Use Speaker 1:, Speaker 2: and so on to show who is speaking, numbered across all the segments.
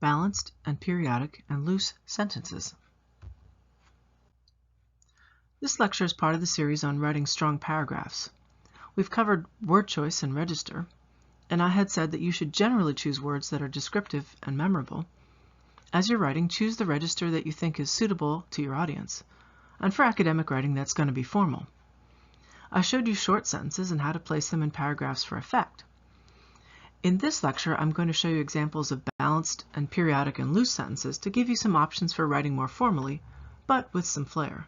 Speaker 1: balanced and periodic and loose sentences. This lecture is part of the series on writing strong paragraphs. We've covered word choice and register, and I had said that you should generally choose words that are descriptive and memorable. As you're writing, choose the register that you think is suitable to your audience, and for academic writing, that's going to be formal. I showed you short sentences and how to place them in paragraphs for effect. In this lecture, I'm going to show you examples of balanced and periodic and loose sentences to give you some options for writing more formally, but with some flair.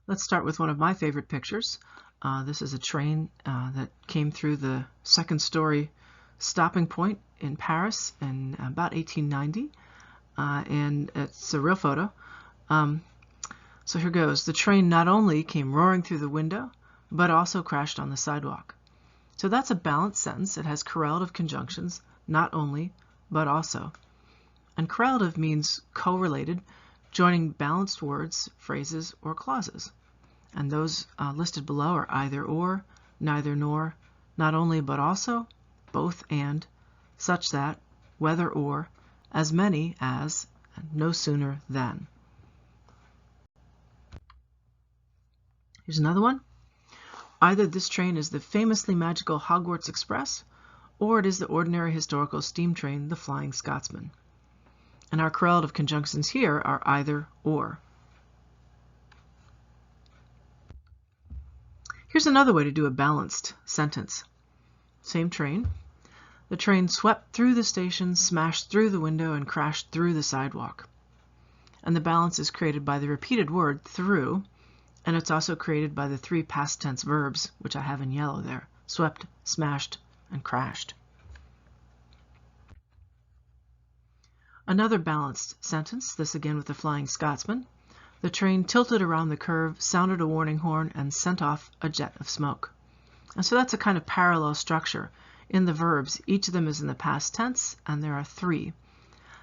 Speaker 1: Let's start with one of my favorite pictures. This is a train that came through the second-story stopping point in Paris in about 1890, and it's a real photo. So here goes. The train not only came roaring through the window, but also crashed on the sidewalk. So that's a balanced sentence. It has correlative conjunctions, not only, but also. And correlative means correlated, joining balanced words, phrases, or clauses. And those listed below are either or, neither nor, not only but also, both and, such that, whether or, as many as, and no sooner than. Here's another one. Either this train is the famously magical Hogwarts Express, or it is the ordinary historical steam train, the Flying Scotsman. And our correlative conjunctions here are either or. Here's another way to do a balanced sentence. Same train. The train swept through the station, smashed through the window, and crashed through the sidewalk. And the balance is created by the repeated word through, and it's also created by the three past tense verbs, which I have in yellow there: swept, smashed, and crashed. Another balanced sentence, this again with the Flying Scotsman. The train tilted around the curve, sounded a warning horn, and sent off a jet of smoke. And so that's a kind of parallel structure. In the verbs, each of them is in the past tense, and there are three.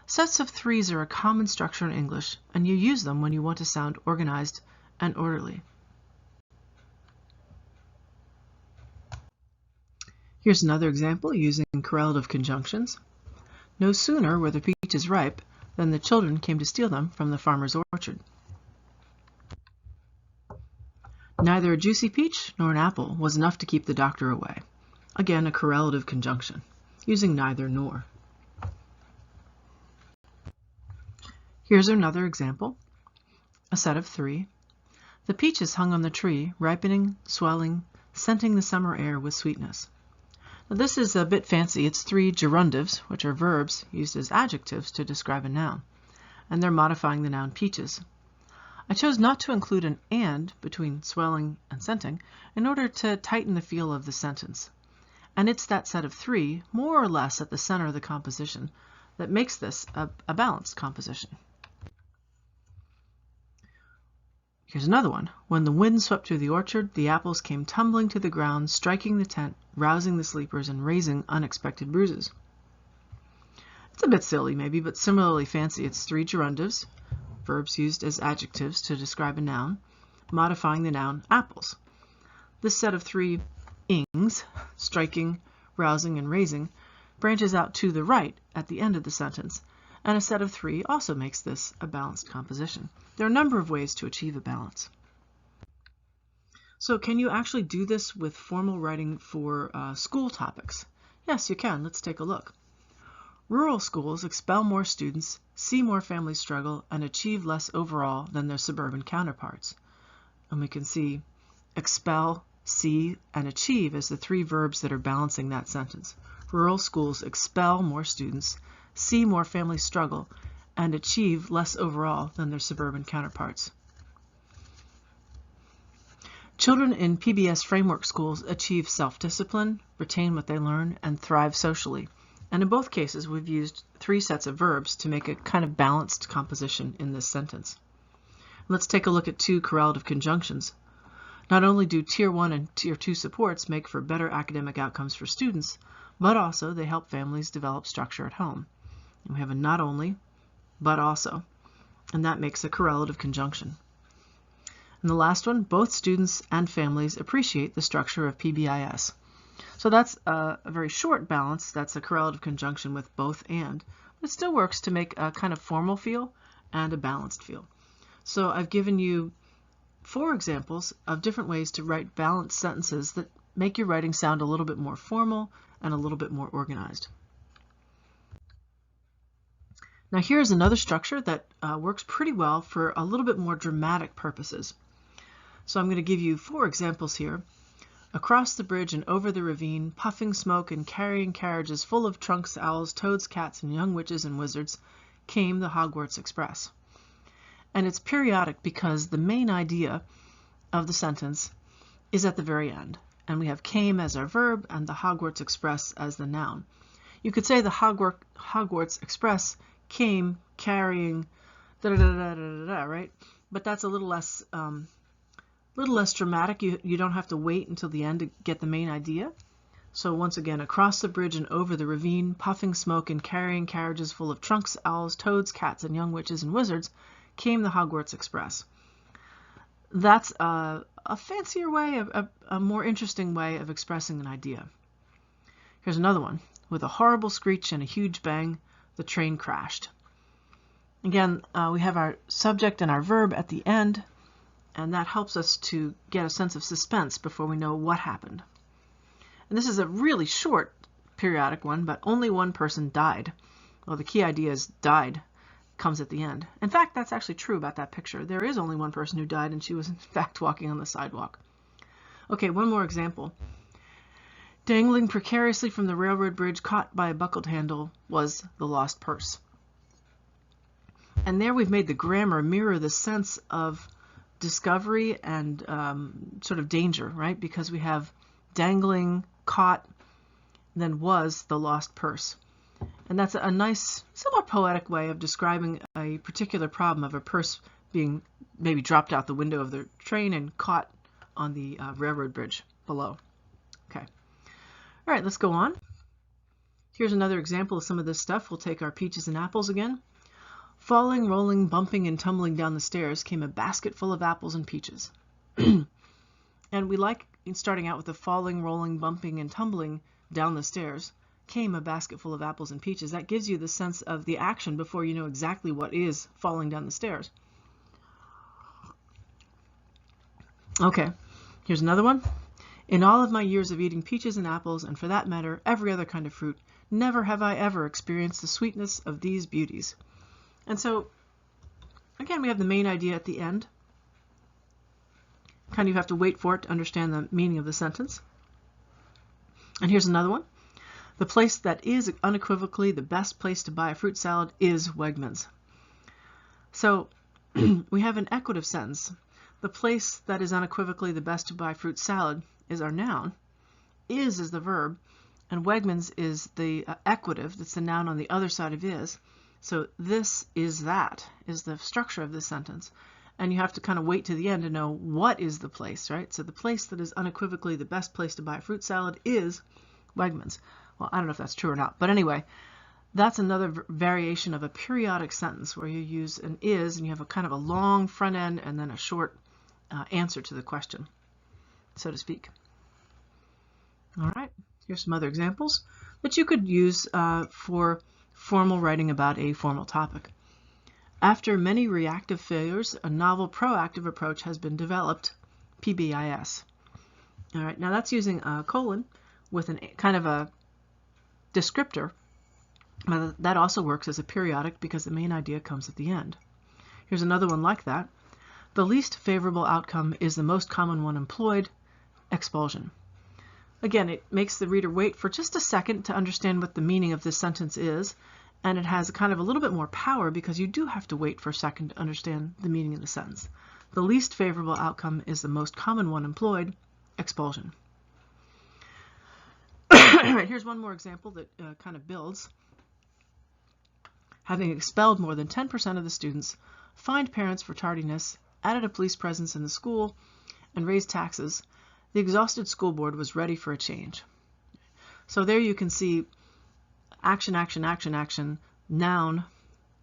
Speaker 1: Sets of threes are a common structure in English, and you use them when you want to sound organized and orderly. Here's another example using correlative conjunctions. No sooner were the peaches ripe than the children came to steal them from the farmer's orchard. Neither a juicy peach nor an apple was enough to keep the doctor away. Again, a correlative conjunction, using neither nor. Here's another example, a set of three. The peaches hung on the tree, ripening, swelling, scenting the summer air with sweetness. Now, this is a bit fancy. It's three gerundives, which are verbs used as adjectives to describe a noun, and they're modifying the noun peaches. I chose not to include an and between swelling and scenting in order to tighten the feel of the sentence. And it's that set of three, more or less at the center of the composition, that makes this a balanced composition. Here's another one. When the wind swept through the orchard, the apples came tumbling to the ground, striking the tent, rousing the sleepers, and raising unexpected bruises. It's a bit silly maybe, but similarly fancy. It's three gerundives, verbs used as adjectives to describe a noun, modifying the noun apples. This set of three ings, striking, rousing, and raising, branches out to the right at the end of the sentence, and a set of three also makes this a balanced composition. There are a number of ways to achieve a balance. So can you actually do this with formal writing for school topics? Yes, you can. Let's take a look. Rural schools expel more students, see more families struggle, and achieve less overall than their suburban counterparts. And we can see expel, see, and achieve as the three verbs that are balancing that sentence. Rural schools expel more students, see more families struggle, and achieve less overall than their suburban counterparts. Children in PBS framework schools achieve self-discipline, retain what they learn, and thrive socially. And in both cases, we've used three sets of verbs to make a kind of balanced composition in this sentence. Let's take a look at two correlative conjunctions. Not only do Tier 1 and Tier 2 supports make for better academic outcomes for students, but also they help families develop structure at home. And we have a not only, but also, and that makes a correlative conjunction. And the last one, both students and families appreciate the structure of PBIS. So that's a very short balance. That's a correlative conjunction with both and. But it still works to make a kind of formal feel and a balanced feel. So I've given you 4 examples of different ways to write balanced sentences that make your writing sound a little bit more formal and a little bit more organized. Now here's another structure that works pretty well for a little bit more dramatic purposes. So I'm going to give you 4 examples here. Across the bridge and over the ravine, puffing smoke and carrying carriages full of trunks, owls, toads, cats, and young witches and wizards, came the Hogwarts Express. And it's periodic because the main idea of the sentence is at the very end. And we have came as our verb and the Hogwarts Express as the noun. You could say the Hogwarts Express came carrying da-da-da-da-da-da, right? But that's a little less dramatic. You don't have to wait until the end to get the main idea. So once again, across the bridge and over the ravine, puffing smoke and carrying carriages full of trunks, owls, toads, cats, and young witches and wizards, came the Hogwarts Express. That's a fancier way, a more interesting way of expressing an idea. Here's another one. With a horrible screech and a huge bang, the train crashed. Again, we have our subject and our verb at the end, and that helps us to get a sense of suspense before we know what happened. And this is a really short periodic one, but only one person died. Well, the key idea is died comes at the end. In fact, that's actually true about that picture. There is only one person who died, and she was in fact walking on the sidewalk. Okay, one more example. Dangling precariously from the railroad bridge, caught by a buckled handle, was the lost purse. And there we've made the grammar mirror the sense of discovery and sort of danger, right? Because we have dangling, caught, then was the lost purse. And that's a nice, somewhat poetic way of describing a particular problem of a purse being maybe dropped out the window of the train and caught on the railroad bridge below. Okay. All right, let's go on. Here's another example of some of this stuff. We'll take our peaches and apples again. Falling, rolling, bumping, and tumbling down the stairs came a basket full of apples and peaches. And we like starting out with the falling, rolling, bumping, and tumbling down the stairs came a basket full of apples and peaches. That gives you the sense of the action before you know exactly what is falling down the stairs. Okay, here's another one. In all of my years of eating peaches and apples, and for that matter, every other kind of fruit, never have I ever experienced the sweetness of these beauties. And so, again, we have the main idea at the end. Kind of have to wait for it to understand the meaning of the sentence. And here's another one. The place that is unequivocally the best place to buy a fruit salad is Wegmans. So we have an equative sentence. The place that is unequivocally the best to buy fruit salad is our noun. Is the verb, and Wegmans is the equative. That's the noun on the other side of is. So this is that is the structure of this sentence. And you have to kind of wait to the end to know what is the place, right? So the place that is unequivocally the best place to buy a fruit salad is Wegmans. Well, I don't know if that's true or not, but anyway, that's another variation of a periodic sentence where you use an is and you have a kind of a long front end and then a short answer to the question, so to speak. All right, here's some other examples that you could use for formal writing about a formal topic. After many reactive failures, a novel proactive approach has been developed, PBIS. All right, now that's using a colon with an kind of a descriptor. That also works as a periodic because the main idea comes at the end. Here's another one like that. The least favorable outcome is the most common one employed, expulsion. Again, it makes the reader wait for just a second to understand what the meaning of this sentence is, and it has kind of a little bit more power because you do have to wait for a second to understand the meaning of the sentence. The least favorable outcome is the most common one employed, expulsion. All right, here's one more example that kind of builds. Having expelled more than 10% of the students, fined parents for tardiness, added a police presence in the school, and raised taxes, the exhausted school board was ready for a change. So there you can see action, action, action, action, noun,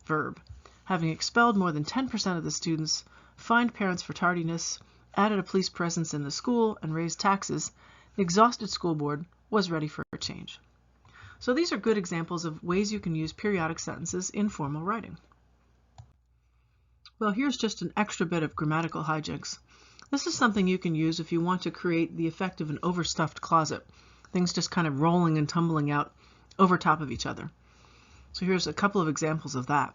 Speaker 1: verb. Having expelled more than 10% of the students, fined parents for tardiness, added a police presence in the school, and raised taxes, the exhausted school board was ready for a change. So these are good examples of ways you can use periodic sentences in formal writing. Well, here's just an extra bit of grammatical hijinks. This is something you can use if you want to create the effect of an overstuffed closet, things just kind of rolling and tumbling out over top of each other. So here's a couple of examples of that.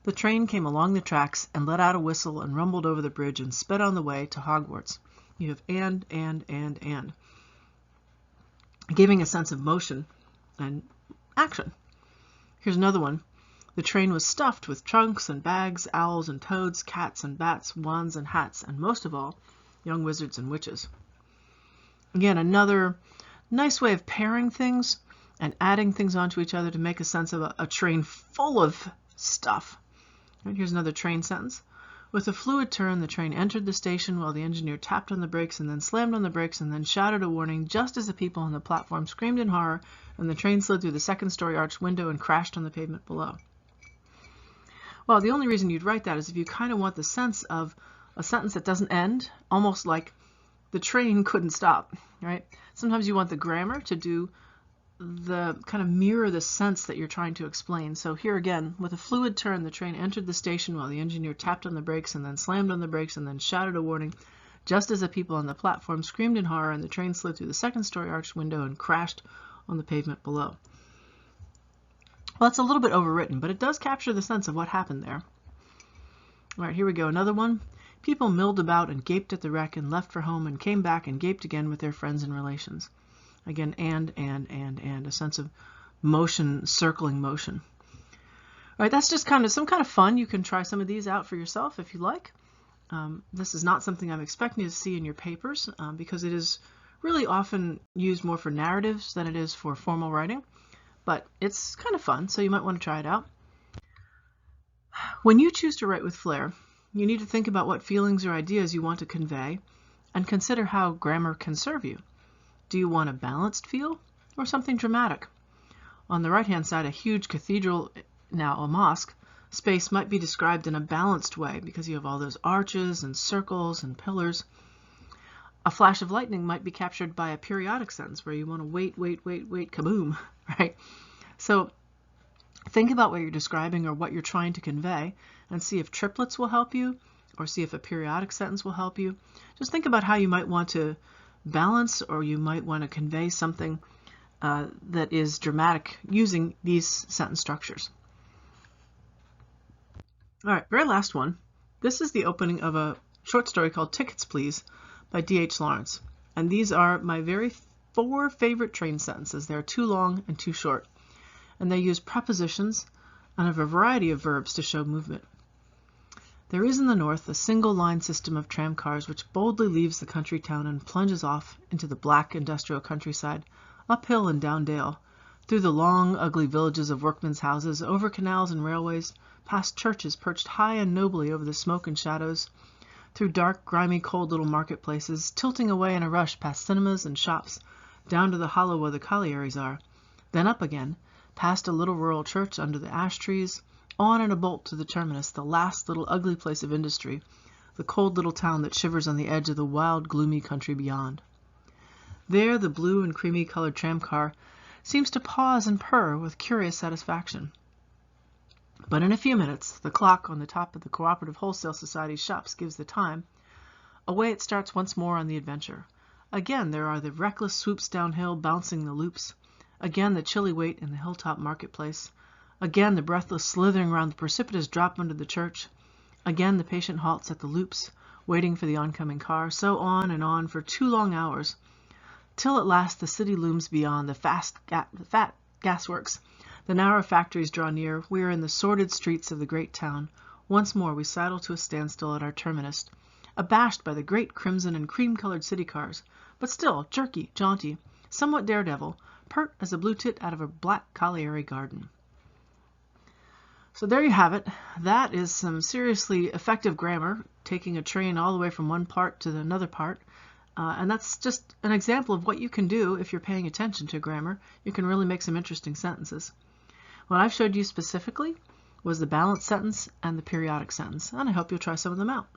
Speaker 1: The train came along the tracks and let out a whistle and rumbled over the bridge and sped on the way to Hogwarts. You have and, giving a sense of motion and action. Here's another one. The train was stuffed with trunks and bags, owls and toads, cats and bats, wands and hats, and most of all, young wizards and witches. Again, another nice way of pairing things and adding things onto each other to make a sense of a train full of stuff. And here's another train sentence. With a fluid turn, the train entered the station while the engineer tapped on the brakes and then slammed on the brakes and then shouted a warning just as the people on the platform screamed in horror and the train slid through the second-story arched window and crashed on the pavement below. Well, the only reason you'd write that is if you kind of want the sense of a sentence that doesn't end, almost like the train couldn't stop, right? Sometimes you want the grammar to do the kind of mirror the sense that you're trying to explain. So here again, with a fluid turn, the train entered the station while the engineer tapped on the brakes and then slammed on the brakes and then shouted a warning, just as the people on the platform screamed in horror and the train slid through the second-story arched window and crashed on the pavement below. Well, it's a little bit overwritten, but it does capture the sense of what happened there. All right, here we go. Another one. People milled about and gaped at the wreck and left for home and came back and gaped again with their friends and relations. Again, and, a sense of motion, circling motion. All right, that's just some kind of fun. You can try some of these out for yourself if you like. This is not something I'm expecting you to see in your papers because it is really often used more for narratives than it is for formal writing. But it's kind of fun, so you might want to try it out. When you choose to write with flair, you need to think about what feelings or ideas you want to convey and consider how grammar can serve you. Do you want a balanced feel or something dramatic? On the right-hand side, a huge cathedral, now a mosque, space might be described in a balanced way because you have all those arches and circles and pillars. A flash of lightning might be captured by a periodic sentence where you want to wait, kaboom, right? So think about what you're describing or what you're trying to convey and see if triplets will help you or see if a periodic sentence will help you. Just think about how you might want to balance or you might want to convey something that is dramatic using these sentence structures. All right, very last one. This is the opening of a short story called Tickets, Please by D.H. Lawrence. And these are my very 4 favorite train sentences. They're too long and too short. And they use prepositions and a variety of verbs to show movement. There is in the north a single-line system of tram cars which boldly leaves the country town and plunges off into the black industrial countryside, uphill and down dale, through the long, ugly villages of workmen's houses, over canals and railways, past churches perched high and nobly over the smoke and shadows, through dark, grimy, cold little marketplaces, tilting away in a rush past cinemas and shops, down to the hollow where the collieries are, then up again, past a little rural church under the ash trees, on in a bolt to the terminus, the last little ugly place of industry, the cold little town that shivers on the edge of the wild, gloomy country beyond. There the blue and creamy colored tram car seems to pause and purr with curious satisfaction. But in a few minutes, the clock on the top of the Cooperative Wholesale Society's shops gives the time. Away it starts once more on the adventure. Again there are the reckless swoops downhill, bouncing the loops. Again the chilly wait in the hilltop marketplace. Again the breathless slithering round the precipitous drop under the church. Again the patient halts at the loops, waiting for the oncoming car. So on and on for 2 long hours, till at last the city looms beyond, the fat gasworks. The narrow factories draw near. We are in the sordid streets of the great town. Once more we sidle to a standstill at our terminus, abashed by the great crimson and cream-colored city cars, but still jerky, jaunty, somewhat daredevil, pert as a blue tit out of a black colliery garden. So there you have it. That is some seriously effective grammar, taking a train all the way from one part to another part. And that's just an example of what you can do if you're paying attention to grammar. You can really make some interesting sentences. What I've showed you specifically was the balanced sentence and the periodic sentence, and I hope you'll try some of them out.